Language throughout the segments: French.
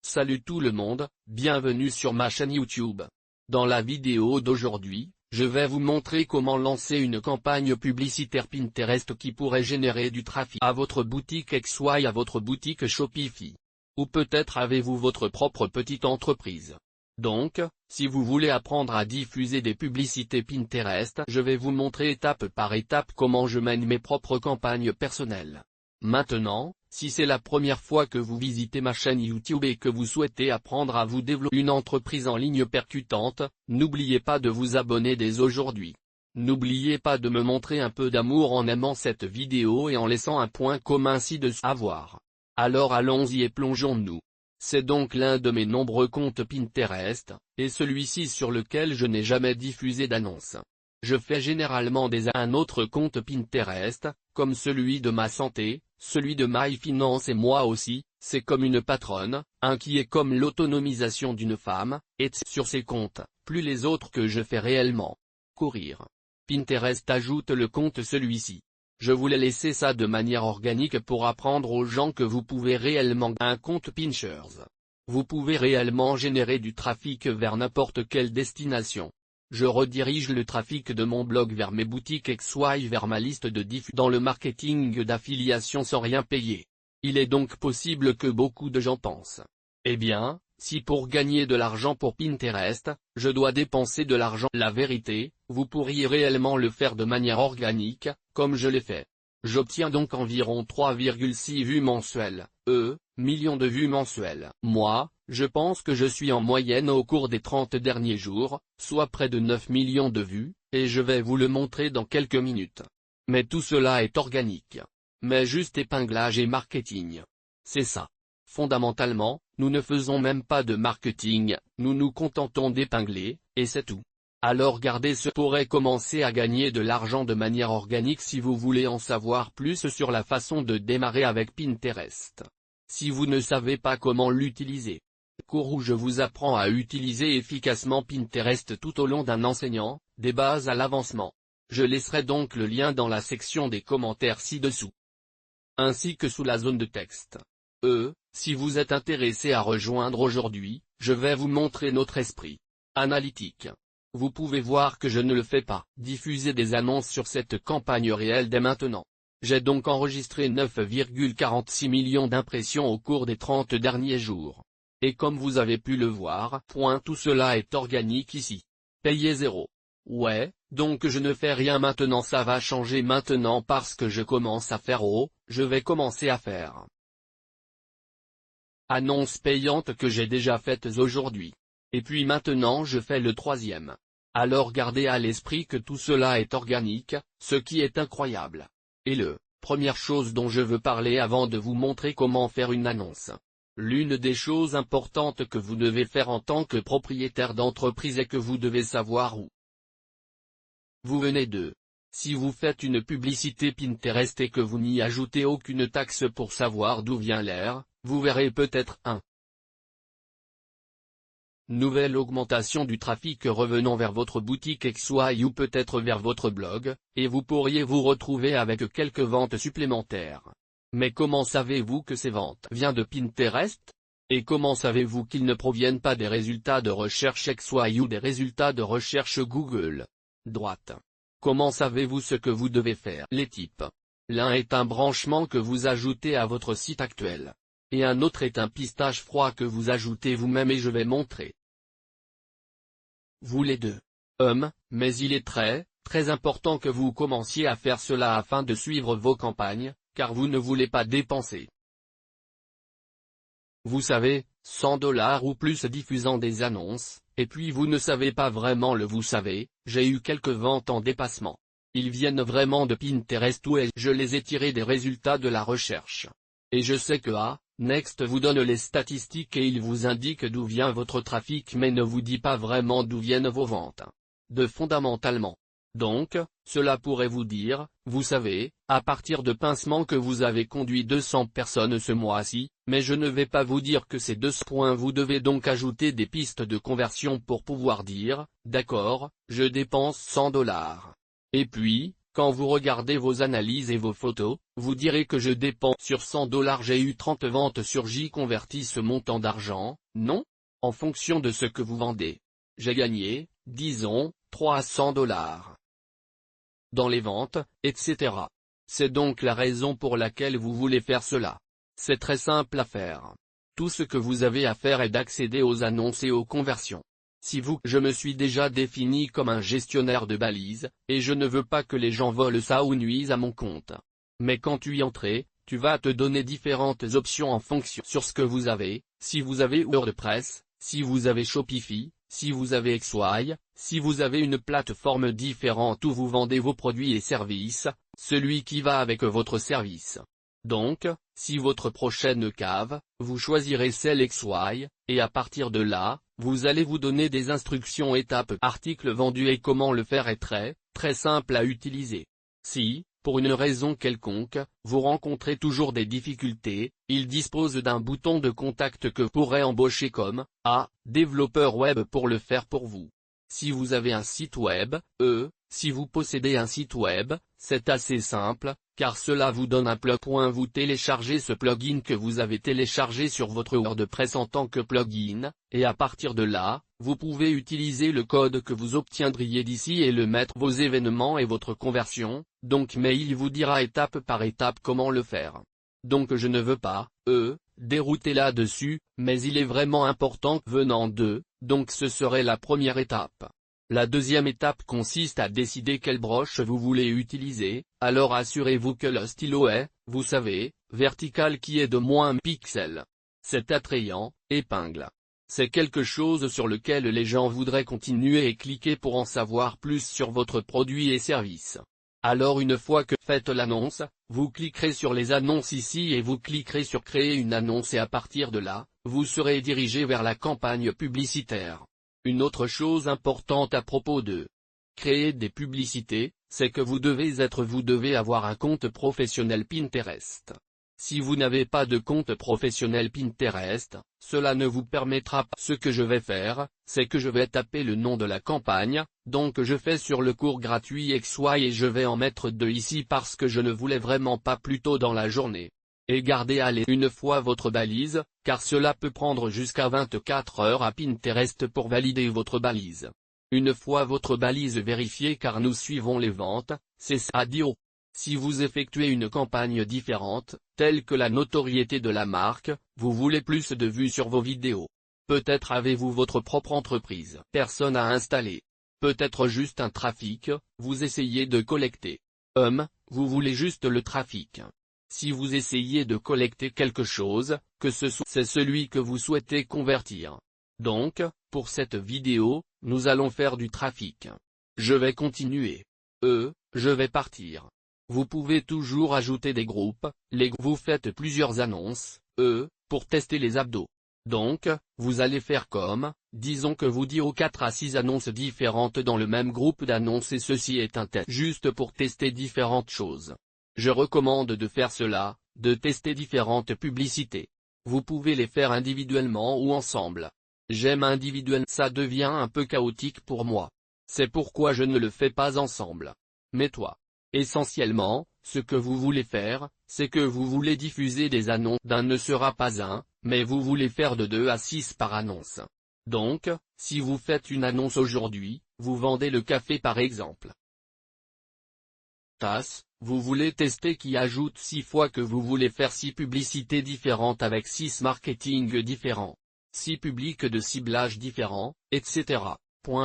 Salut tout le monde, bienvenue sur ma chaîne YouTube. Dans la vidéo d'aujourd'hui, je vais vous montrer comment lancer une campagne publicitaire Pinterest qui pourrait générer du trafic à votre boutique XY, à votre boutique Shopify. Ou peut-être avez-vous votre propre petite entreprise. Donc, si vous voulez apprendre à diffuser des publicités Pinterest, je vais vous montrer étape par étape comment je mène mes propres campagnes personnelles. Maintenant, si c'est la première fois que vous visitez ma chaîne YouTube et que vous souhaitez apprendre à vous développer une entreprise en ligne percutante, n'oubliez pas de vous abonner dès aujourd'hui. N'oubliez pas de me montrer un peu d'amour en aimant cette vidéo et en laissant un point commun ci-dessous à voir. Alors allons-y et plongeons-nous. C'est donc l'un de mes nombreux comptes Pinterest, et celui-ci sur lequel je n'ai jamais diffusé d'annonce. Je fais généralement un autre compte Pinterest, comme celui de ma santé, celui de MyFinance et moi aussi, c'est comme une patronne, un qui est comme l'autonomisation d'une femme, et sur ces comptes, plus les autres que je fais réellement. Courir. Pinterest ajoute le compte celui-ci. Je voulais laisser ça de manière organique pour apprendre aux gens que vous pouvez réellement un compte Pinterest. Vous pouvez réellement générer du trafic vers n'importe quelle destination. Je redirige le trafic de mon blog vers mes boutiques XY, vers ma liste de diffusion dans le marketing d'affiliation sans rien payer. Il est donc possible que beaucoup de gens pensent. Eh bien, si pour gagner de l'argent pour Pinterest, je dois dépenser de l'argent. La vérité, vous pourriez réellement le faire de manière organique, comme je l'ai fait. J'obtiens donc environ 3,6 vues mensuelles, millions de vues mensuelles. Moi, je pense que je suis en moyenne au cours des 30 derniers jours, soit près de 9 millions de vues, et je vais vous le montrer dans quelques minutes. Mais tout cela est organique. Mais juste épinglage et marketing. C'est ça. Fondamentalement, nous ne faisons même pas de marketing, nous nous contentons d'épingler, et c'est tout. Alors gardez ce pourrait commencer à gagner de l'argent de manière organique si vous voulez en savoir plus sur la façon de démarrer avec Pinterest. Si vous ne savez pas comment l'utiliser. Cours où je vous apprends à utiliser efficacement Pinterest tout au long d'un enseignant, des bases à l'avancement. Je laisserai donc le lien dans la section des commentaires ci-dessous. Ainsi que sous la zone de texte. Si vous êtes intéressé à rejoindre aujourd'hui, je vais vous montrer notre esprit analytique. Vous pouvez voir que je ne le fais pas. Diffuser des annonces sur cette campagne réelle dès maintenant. J'ai donc enregistré 9,46 millions d'impressions au cours des 30 derniers jours. Et comme vous avez pu le voir, tout cela est organique ici. Payez 0. Ouais, donc je ne fais rien maintenant, ça va changer maintenant parce que je commence à faire je vais commencer à faire. Annonces payantes que j'ai déjà faites aujourd'hui. Et puis maintenant je fais le troisième. Alors gardez à l'esprit que tout cela est organique, ce qui est incroyable. Et première chose dont je veux parler avant de vous montrer comment faire une annonce. L'une des choses importantes que vous devez faire en tant que propriétaire d'entreprise est que vous devez savoir où vous venez de. Si vous faites une publicité Pinterest et que vous n'y ajoutez aucune taxe pour savoir d'où vient l'air, vous verrez peut-être nouvelle augmentation du trafic revenant vers votre boutique XY ou peut-être vers votre blog, et vous pourriez vous retrouver avec quelques ventes supplémentaires. Mais comment savez-vous que ces ventes viennent de Pinterest? Et comment savez-vous qu'ils ne proviennent pas des résultats de recherche XY ou des résultats de recherche Google? Droite. Comment savez-vous ce que vous devez faire? Les types. L'un est un branchement que vous ajoutez à votre site actuel. Et un autre est un pistage froid que vous ajoutez vous-même et je vais montrer. Vous les deux. Mais il est très important que vous commenciez à faire cela afin de suivre vos campagnes, car vous ne voulez pas dépenser. Vous savez, 100 $ ou plus diffusant des annonces, et puis vous ne savez pas vraiment vous savez, j'ai eu quelques ventes en dépassement. Ils viennent vraiment de Pinterest ou je les ai tirés des résultats de la recherche. Et je sais que Next vous donne les statistiques et il vous indique d'où vient votre trafic mais ne vous dit pas vraiment d'où viennent vos ventes. Fondamentalement. Donc, cela pourrait vous dire, vous savez, à partir de pincement que vous avez conduit 200 personnes ce mois-ci, mais je ne vais pas vous dire que c'est 200 points. Vous devez donc ajouter des pistes de conversion pour pouvoir dire, d'accord, je dépense 100 $. Et puis, Quand vous regardez vos analyses et vos photos, vous direz que je dépense sur $100 j'ai eu 30 ventes sur J converti ce montant d'argent, non? En fonction de ce que vous vendez. J'ai gagné, disons, $300 dans les ventes, etc. C'est donc la raison pour laquelle vous voulez faire cela. C'est très simple à faire. Tout ce que vous avez à faire est d'accéder aux annonces et aux conversions. Je me suis déjà défini comme un gestionnaire de balises, et je ne veux pas que les gens volent ça ou nuisent à mon compte. Mais quand tu y entres, tu vas te donner différentes options en fonction sur ce que vous avez, si vous avez WordPress, si vous avez Shopify, si vous avez XY, si vous avez une plateforme différente où vous vendez vos produits et services, celui qui va avec votre service. Donc, si votre prochaine cave, vous choisirez celle XY, et à partir de là, vous allez vous donner des instructions étapes articles vendus et comment le faire est très simple à utiliser. Si, pour une raison quelconque, vous rencontrez toujours des difficultés, il dispose d'un bouton de contact que vous pourrez embaucher comme développeur web pour le faire pour vous. Si vous avez un site web, si vous possédez un site web, c'est assez simple, car cela vous donne un plugin. Vous téléchargez ce plugin que vous avez téléchargé sur votre WordPress en tant que plugin, et à partir de là, vous pouvez utiliser le code que vous obtiendriez d'ici et le mettre vos événements et votre conversion, mais il vous dira étape par étape comment le faire. Donc je ne veux pas, dérouter là-dessus, mais il est vraiment important venant d'eux, donc ce serait la première étape. La deuxième étape consiste à décider quelle broche vous voulez utiliser, alors assurez-vous que le stylo est, vous savez, vertical qui est de moins 1 pixel. C'est attrayant, épingle. C'est quelque chose sur lequel les gens voudraient continuer et cliquer pour en savoir plus sur votre produit et service. Alors une fois que faites l'annonce, vous cliquerez sur les annonces ici et vous cliquerez sur créer une annonce et à partir de là, vous serez dirigé vers la campagne publicitaire. Une autre chose importante à propos de créer des publicités, c'est que vous devez avoir un compte professionnel Pinterest. Si vous n'avez pas de compte professionnel Pinterest, cela ne vous permettra pas. Ce que je vais faire, c'est que je vais taper le nom de la campagne, donc je fais sur le cours gratuit XY et je vais en mettre 2 ici parce que je ne voulais vraiment pas plus tôt dans la journée. Et gardez une fois votre balise, car cela peut prendre jusqu'à 24 heures à Pinterest pour valider votre balise. Une fois votre balise vérifiée car nous suivons les ventes, c'est ça à dire. Si vous effectuez une campagne différente, telle que la notoriété de la marque, vous voulez plus de vues sur vos vidéos. Peut-être avez-vous votre propre entreprise. Personne à installer. Peut-être juste un trafic, vous essayez de collecter. Vous voulez juste le trafic. Si vous essayez de collecter quelque chose, c'est celui que vous souhaitez convertir. Donc, pour cette vidéo, nous allons faire du trafic. Je vais continuer. Je vais partir. Vous pouvez toujours ajouter des groupes, vous faites plusieurs annonces, pour tester les abdos. Donc, vous allez faire comme, disons que vous direz 4 à 6 annonces différentes dans le même groupe d'annonces et ceci est un test juste pour tester différentes choses. Je recommande de faire cela, de tester différentes publicités. Vous pouvez les faire individuellement ou ensemble. J'aime individuellement, ça devient un peu chaotique pour moi. C'est pourquoi je ne le fais pas ensemble. Mais toi. Essentiellement, ce que vous voulez faire, c'est que vous voulez diffuser des annonces d'un ne sera pas un, mais vous voulez faire de 2 à 6 par annonce. Donc, si vous faites une annonce aujourd'hui, vous vendez le café par exemple. Tasse, vous voulez tester qui ajoute 6 fois que vous voulez faire 6 publicités différentes avec 6 marketing différents. 6 publics de ciblage différents, etc.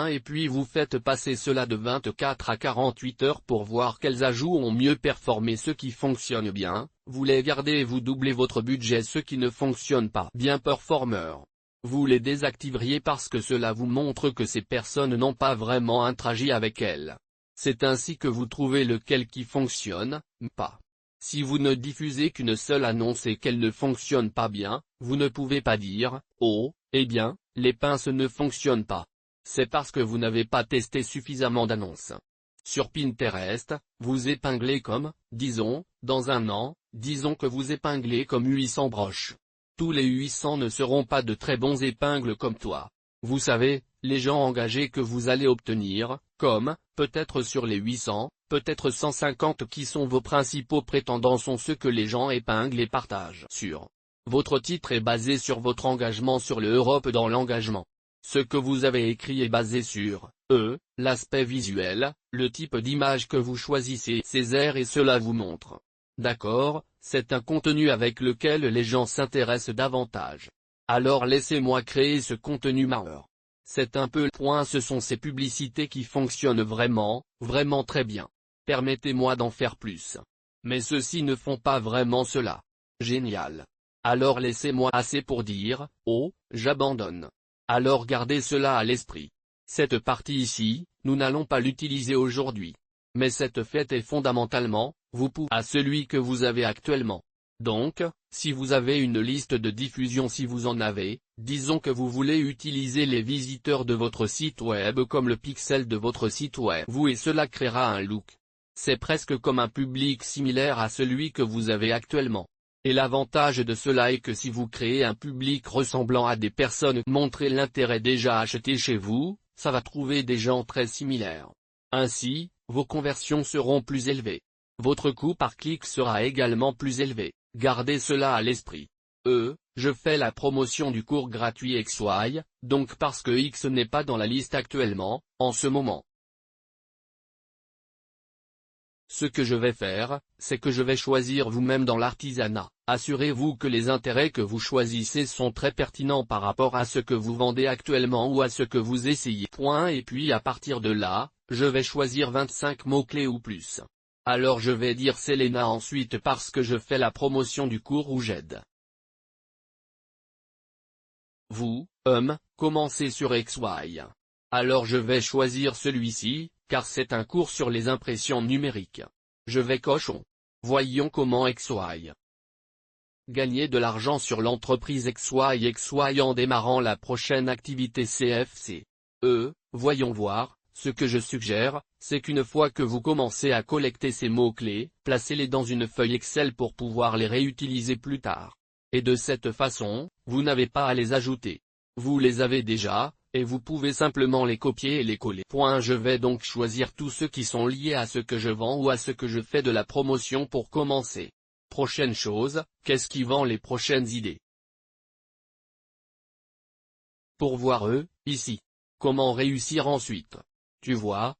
Et puis vous faites passer cela de 24 à 48 heures pour voir quels ajouts ont mieux performé. Ceux qui fonctionnent bien, vous les gardez et vous doublez votre budget. Ceux qui ne fonctionnent pas bien performeurs, vous les désactiveriez parce que cela vous montre que ces personnes n'ont pas vraiment interagi avec elles. C'est ainsi que vous trouvez lequel qui fonctionne, pas. Si vous ne diffusez qu'une seule annonce et qu'elle ne fonctionne pas bien, vous ne pouvez pas dire, oh, eh bien, les pinces ne fonctionnent pas. C'est parce que vous n'avez pas testé suffisamment d'annonces. Sur Pinterest, vous épinglez comme, disons, dans un an, disons que vous épinglez comme 800 broches. Tous les 800 ne seront pas de très bons épingles comme toi. Vous savez, les gens engagés que vous allez obtenir, comme, peut-être sur les 800, peut-être 150 qui sont vos principaux prétendants sont ceux que les gens épinglent et partagent sur. Votre titre est basé sur votre engagement sur le Europe dans l'engagement. Ce que vous avez écrit est basé sur, l'aspect visuel, le type d'image que vous choisissez, ces airs et cela vous montre. D'accord, c'est un contenu avec lequel les gens s'intéressent davantage. Alors laissez-moi créer ce contenu marreur. C'est un peu le point, ce sont ces publicités qui fonctionnent vraiment, vraiment très bien. Permettez-moi d'en faire plus. Mais ceux-ci ne font pas vraiment cela. Génial. Alors laissez-moi assez pour dire, oh, j'abandonne. Alors gardez cela à l'esprit. Cette partie ici, nous n'allons pas l'utiliser aujourd'hui. Mais cette fête est fondamentalement, vous pouvez à celui que vous avez actuellement. Donc, si vous avez une liste de diffusion, si vous en avez, disons que vous voulez utiliser les visiteurs de votre site web comme le pixel de votre site web, vous et cela créera un look. C'est presque comme un public similaire à celui que vous avez actuellement. Et l'avantage de cela est que si vous créez un public ressemblant à des personnes montrez l'intérêt déjà acheté chez vous, ça va trouver des gens très similaires. Ainsi, vos conversions seront plus élevées. Votre coût par clic sera également plus élevé. Gardez cela à l'esprit. Je fais la promotion du cours gratuit XY, donc parce que X n'est pas dans la liste actuellement, en ce moment. Ce que je vais faire, c'est que je vais choisir vous-même dans l'artisanat. Assurez-vous que les intérêts que vous choisissez sont très pertinents par rapport à ce que vous vendez actuellement ou à ce que vous essayez. Et puis à partir de là, je vais choisir 25 mots-clés ou plus. Alors je vais dire Selena ensuite parce que je fais la promotion du cours où j'aide. Vous, commencez sur XY. Alors je vais choisir celui-ci, car c'est un cours sur les impressions numériques. Je vais cochon. Voyons comment XY. Gagner de l'argent sur l'entreprise XY en démarrant la prochaine activité CFC. Voyons voir, ce que je suggère, c'est qu'une fois que vous commencez à collecter ces mots-clés, placez-les dans une feuille Excel pour pouvoir les réutiliser plus tard. Et de cette façon, vous n'avez pas à les ajouter. Vous les avez déjà, et vous pouvez simplement les copier et les coller. Je vais donc choisir tous ceux qui sont liés à ce que je vends ou à ce que je fais de la promotion pour commencer. Prochaine chose, qu'est-ce qui vend les prochaines idées? Pour voir ici. Comment réussir ensuite? Tu vois,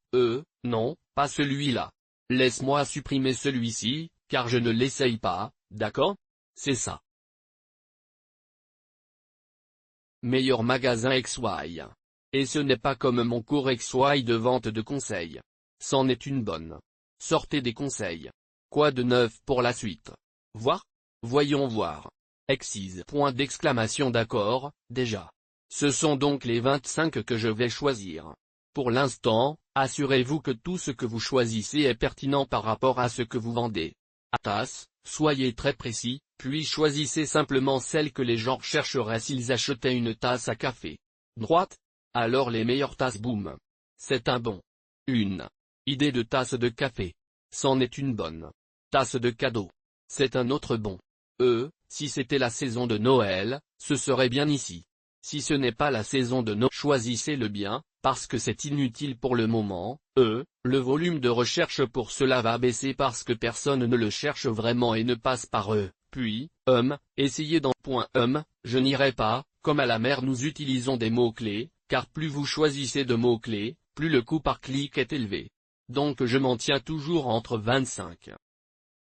non, pas celui-là. Laisse-moi supprimer celui-ci, car je ne l'essaye pas, d'accord? C'est ça. Meilleur magasin XY. Et ce n'est pas comme mon cours XY de vente de conseils. C'en est une bonne. Sortez des conseils. Quoi de neuf pour la suite? Voir? Voyons voir. Exise. Point d'exclamation d'accord, déjà. Ce sont donc les 25 que je vais choisir. Pour l'instant, assurez-vous que tout ce que vous choisissez est pertinent par rapport à ce que vous vendez. Tasse, soyez très précis, puis choisissez simplement celle que les gens chercheraient s'ils achetaient une tasse à café. Droite? Alors les meilleures tasses boum. C'est un bon. Une idée de tasse de café. C'en est une bonne. Tasse de cadeau. C'est un autre bon. Si c'était la saison de Noël, ce serait bien ici. Si ce n'est pas la saison de Noël, choisissez-le bien, parce que c'est inutile pour le moment, le volume de recherche pour cela va baisser parce que personne ne le cherche vraiment et ne passe par puis, essayez dans je n'irai pas, comme à la mer nous utilisons des mots-clés, car plus vous choisissez de mots-clés, plus le coût par clic est élevé. Donc je m'en tiens toujours entre 25.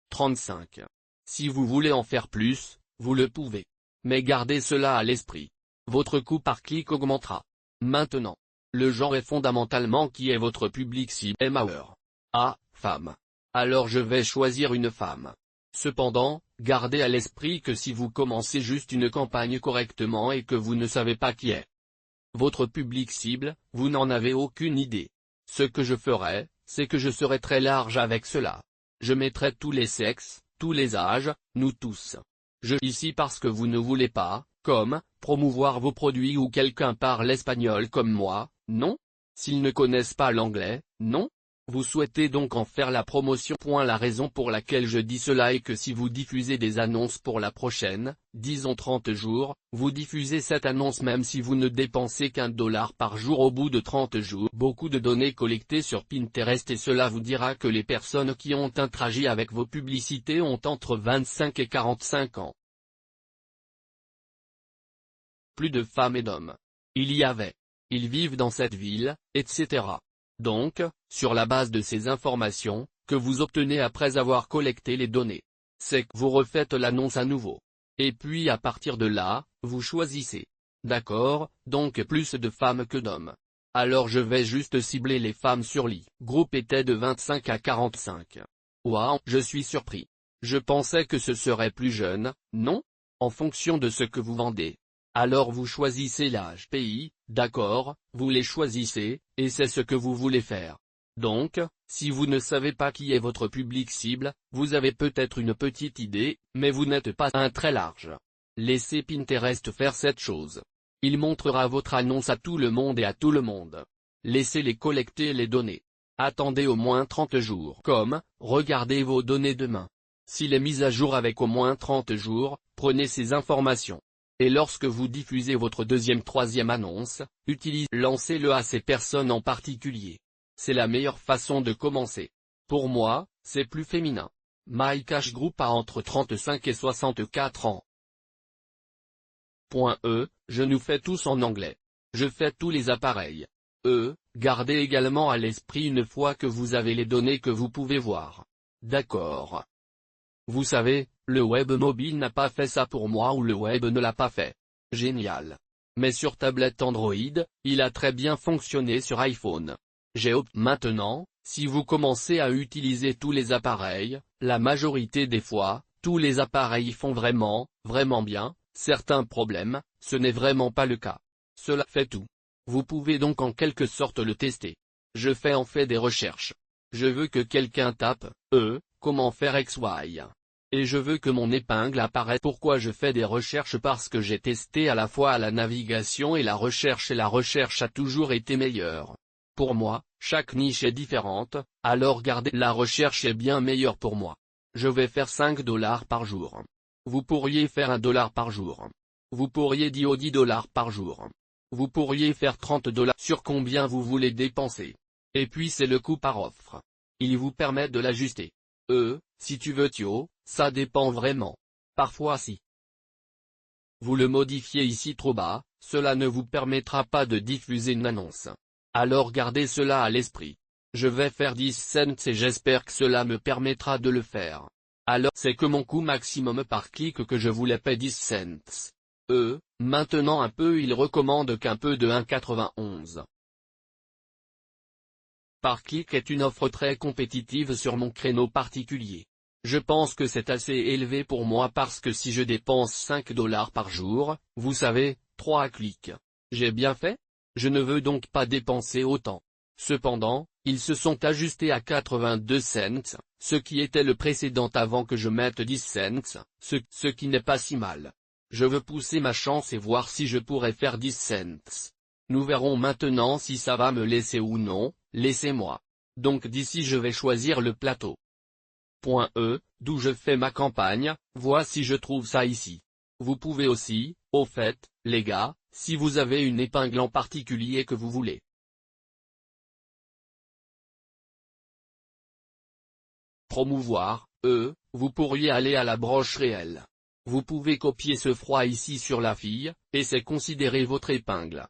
35. Si vous voulez en faire plus, vous le pouvez. Mais gardez cela à l'esprit. Votre coût par clic augmentera. Maintenant. Le genre est fondamentalement qui est votre public cible. Femme. Alors je vais choisir une femme. Cependant, gardez à l'esprit que si vous commencez juste une campagne correctement et que vous ne savez pas qui est votre public cible, vous n'en avez aucune idée. Ce que je ferai, c'est que je serai très large avec cela. Je mettrai tous les sexes, tous les âges, nous tous. Ici parce que vous ne voulez pas, comme, promouvoir vos produits ou quelqu'un parle espagnol comme moi, non? S'ils ne connaissent pas l'anglais, non? Vous souhaitez donc en faire la promotion. La raison pour laquelle je dis cela est que si vous diffusez des annonces pour la prochaine, disons 30 jours, vous diffusez cette annonce même si vous ne dépensez qu'$1 par jour au bout de 30 jours. Beaucoup de données collectées sur Pinterest et cela vous dira que les personnes qui ont interagi avec vos publicités ont entre 25 et 45 ans. Plus de femmes et d'hommes. Il y avait. Ils vivent dans cette ville, etc. Donc, sur la base de ces informations, que vous obtenez après avoir collecté les données, c'est que vous refaites l'annonce à nouveau. Et puis à partir de là, vous choisissez. D'accord, donc plus de femmes que d'hommes. Alors je vais juste cibler les femmes sur groupe était de 25 à 45. Waouh, je suis surpris. Je pensais que ce serait plus jeune, non? En fonction de ce que vous vendez. Alors vous choisissez l'âge pays, d'accord, vous les choisissez, et c'est ce que vous voulez faire. Donc, si vous ne savez pas qui est votre public cible, vous avez peut-être une petite idée, mais vous n'êtes pas un très large. Laissez Pinterest faire cette chose. Il montrera votre annonce à tout le monde et à tout le monde. Laissez-les collecter les données. Attendez au moins 30 jours. Regardez vos données demain. S'il est mis à jour avec au moins 30 jours, prenez ces informations. Et lorsque vous diffusez votre troisième annonce, lancez-le à ces personnes en particulier. C'est la meilleure façon de commencer. Pour moi, c'est plus féminin. My Cash Group a entre 35 et 64 ans. Je nous fais tous en anglais. Je fais tous les appareils. Gardez également à l'esprit une fois que vous avez les données que vous pouvez voir. D'accord. Vous savez, le web mobile n'a pas fait ça pour moi ou le web ne l'a pas fait. Génial. Mais sur tablette Android, il a très bien fonctionné sur iPhone. Maintenant, si vous commencez à utiliser tous les appareils, la majorité des fois, tous les appareils font vraiment bien, certains problèmes, ce n'est vraiment pas le cas. Cela fait tout. Vous pouvez donc en quelque sorte le tester. Je fais en fait des recherches. Je veux que quelqu'un tape, comment faire XY. Et je veux que mon épingle apparaisse. Pourquoi je fais des recherches? Parce que j'ai testé à la fois à la navigation et la recherche a toujours été meilleure. Pour moi, chaque niche est différente, alors gardez la recherche est bien meilleure pour moi. Je vais faire $5 par jour. Vous pourriez faire $1 par jour. Vous pourriez dire $10 par jour. Vous pourriez faire $30 sur combien vous voulez dépenser. Et puis c'est le coût par offre. Il vous permet de l'ajuster. Si tu veux ça dépend vraiment. Parfois si vous le modifiez ici trop bas, cela ne vous permettra pas de diffuser une annonce. Alors gardez cela à l'esprit. Je vais faire 10 cents et j'espère que cela me permettra de le faire. Alors c'est que mon coût maximum par clic que je voulais payer 10 cents. Maintenant il recommande qu'un peu de 1,91. Par clic est une offre très compétitive sur mon créneau particulier. Je pense que c'est assez élevé pour moi parce que si je dépense $5 par jour, vous savez, 3 clics. J'ai bien fait? Je ne veux donc pas dépenser autant. Cependant, ils se sont ajustés à 82 cents, ce qui était le précédent avant que je mette 10 cents, ce qui n'est pas si mal. Je veux pousser ma chance et voir si je pourrais faire 10 cents. Nous verrons maintenant si ça va me laisser ou non, laissez-moi. Donc d'ici je vais choisir le plateau. D'où je fais ma campagne, voici je trouve ça ici. Vous pouvez aussi, au fait, les gars, si vous avez une épingle en particulier que vous voulez promouvoir, vous pourriez aller à la broche réelle. Vous pouvez copier ce froid ici sur la fille, et c'est considéré votre épingle.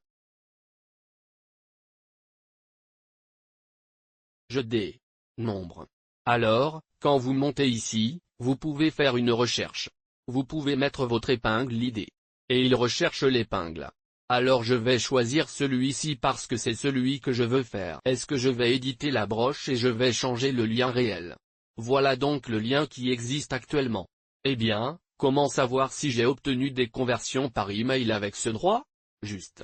Je dénombre. Alors, quand vous montez ici, vous pouvez faire une recherche. Vous pouvez mettre votre épingle l'idée. Et il recherche l'épingle. Alors je vais choisir celui-ci parce que c'est celui que je veux faire. Est-ce que je vais éditer la broche et je vais changer le lien réel? Voilà donc le lien qui existe actuellement. Eh bien, comment savoir si j'ai obtenu des conversions par email avec ce droit? Juste.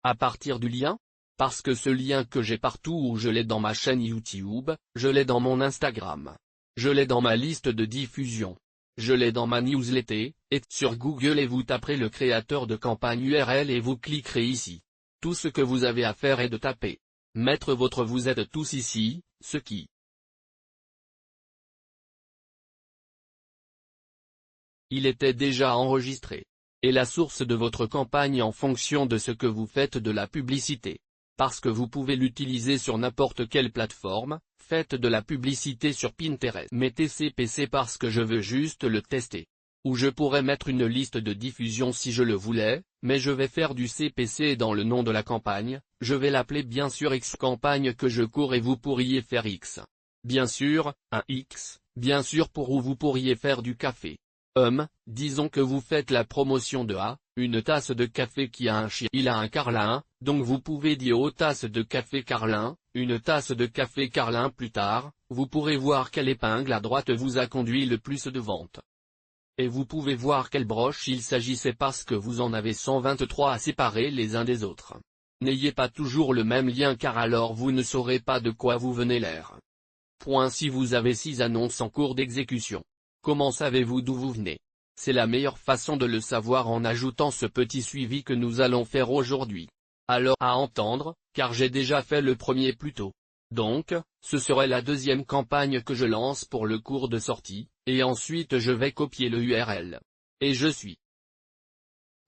À partir du lien? Parce que ce lien que j'ai partout où je l'ai dans ma chaîne YouTube, je l'ai dans mon Instagram. Je l'ai dans ma liste de diffusion. Je l'ai dans ma newsletter, et sur Google et vous taperez le créateur de campagne URL et vous cliquerez ici. Tout ce que vous avez à faire est de taper Mettre votre vous êtes tous ici, ce qui. Il était déjà enregistré. Et la source de votre campagne en fonction de ce que vous faites de la publicité. Parce que vous pouvez l'utiliser sur n'importe quelle plateforme, faites de la publicité sur Pinterest. Mettez CPC parce que je veux juste le tester. Ou je pourrais mettre une liste de diffusion si je le voulais, mais je vais faire du CPC dans le nom de la campagne, je vais l'appeler bien sûr X campagne que je cours et vous pourriez faire X. Bien sûr, un X, bien sûr pour où vous pourriez faire du café. Disons que vous faites la promotion de une tasse de café qui a un chien. Il a un Carlin, donc vous pouvez dire aux tasses de café Carlin, une tasse de café Carlin plus tard, vous pourrez voir quelle épingle à droite vous a conduit le plus de ventes. Et vous pouvez voir quelle broche il s'agissait parce que vous en avez 123 à séparer les uns des autres. N'ayez pas toujours le même lien car alors vous ne saurez pas de quoi vous venez l'air. Point. Si vous avez 6 annonces en cours d'exécution. Comment savez-vous d'où vous venez? C'est la meilleure façon de le savoir en ajoutant ce petit suivi que nous allons faire aujourd'hui. Alors à entendre, car j'ai déjà fait le premier plus tôt. Donc, ce serait la deuxième campagne que je lance pour le cours de sortie, et ensuite je vais copier le URL. Et je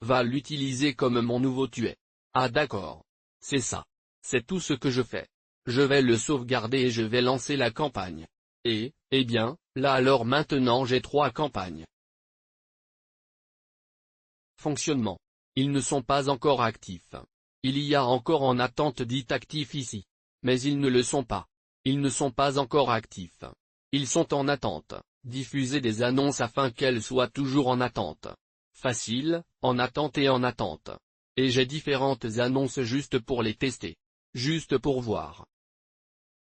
va l'utiliser comme mon nouveau tuet. Ah d'accord. C'est ça. C'est tout ce que je fais. Je vais le sauvegarder et je vais lancer la campagne. Et, eh bien, là alors maintenant j'ai 3 campagnes. Fonctionnement. Ils ne sont pas encore actifs. Il y a encore en attente dit actif ici. Mais ils ne le sont pas. Ils ne sont pas encore actifs. Ils sont en attente. Diffuser des annonces afin qu'elles soient toujours en attente. Facile, en attente et en attente. Et j'ai différentes annonces juste pour les tester. Juste pour voir.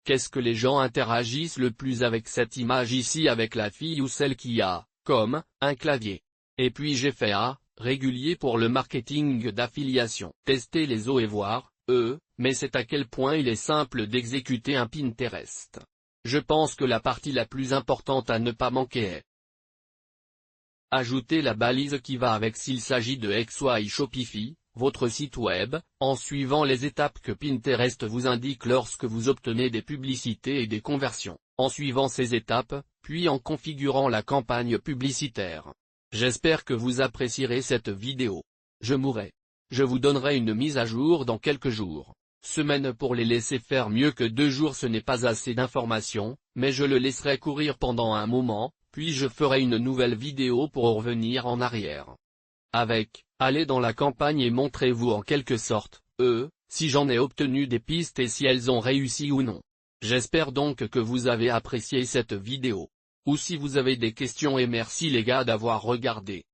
Qu'est-ce que les gens interagissent le plus avec cette image ici avec la fille ou celle qui a, comme, un clavier. Et puis j'ai fait régulier pour le marketing d'affiliation. Tester les os et voir, mais c'est à quel point il est simple d'exécuter un Pinterest. Je pense que la partie la plus importante à ne pas manquer est ajouter la balise qui va avec s'il s'agit de XY Shopify, votre site web, en suivant les étapes que Pinterest vous indique lorsque vous obtenez des publicités et des conversions, en suivant ces étapes, puis en configurant la campagne publicitaire. J'espère que vous apprécierez cette vidéo. Je vous donnerai une mise à jour dans quelques jours. Semaine pour les laisser faire mieux que 2 jours ce n'est pas assez d'informations, mais je le laisserai courir pendant un moment, puis je ferai une nouvelle vidéo pour revenir en arrière. Allez dans la campagne et montrez-vous en quelque sorte, si j'en ai obtenu des pistes et si elles ont réussi ou non. J'espère donc que vous avez apprécié cette vidéo. Ou si vous avez des questions et merci les gars d'avoir regardé.